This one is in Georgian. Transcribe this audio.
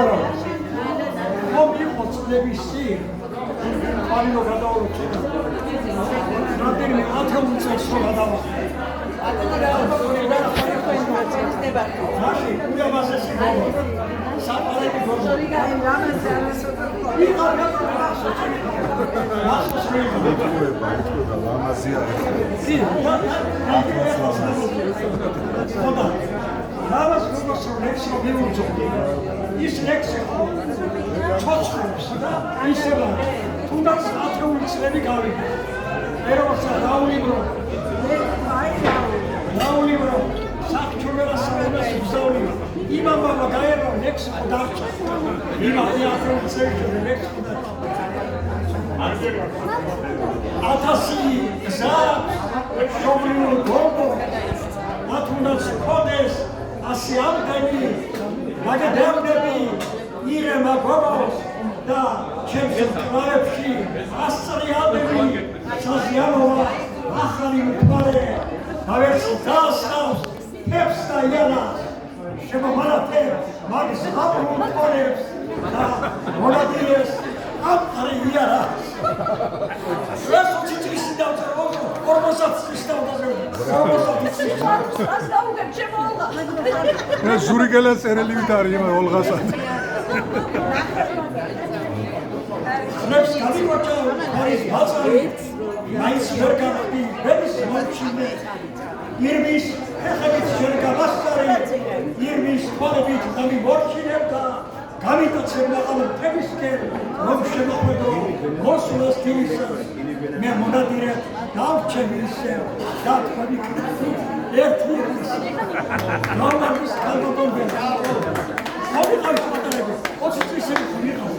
მაგრამ ხომ იყო წლების წინ პალინო გადაურჩა რამდენიმე 10 წელს რო გადავა მაშინ ულამაზესი საპალები გორზორი გამაზე არასოდეს Ravas როგორც ლექსი მივუძო ის ლექსი ჩოჩხობს და ისევა თუნდაც 10 წლები გავიდა მე როცა რაულიბრო საფრთხეებად სამებას ვზავნი იმამ ბაბა გაერვა ლექსი დარჩა იმამ 10 წელი ლექსი დარჩა ათასი გზა შობრინულ გოგო ათუნდაც ხოდეს ასი ამდენი მაგადამდები ირემა გოგოს და ჩემს თვალებში ასწრიადები საზიანოვა ახალი მთვარე ავერც დასავს თებს და იანას შემომალათებს მაგის აპრულ თვალებს და მონადირეს ამყარი იარას რას უჩიჩისი დავწერო 40 წლის დავწერო 40 წლის მე ზურიგელა წერელივით არის იმ ოლღასად რებს გამიგვაჭა არის ბაზარი მაინც ვერ გამხდი ბების მომჩინე ირმის ხეხებით ვერ გამასწარი ირმის თვალებით გამიმორჩინებდა გამიტაცებდა ამ თებისკენ რომ შემოხვედო მოსულას დილისას მე მონადირე დავჩები ისე დათქვი ერთი ნორმალის კალბონბე ავიღავ შეტანები 20 წლისები ვიღავ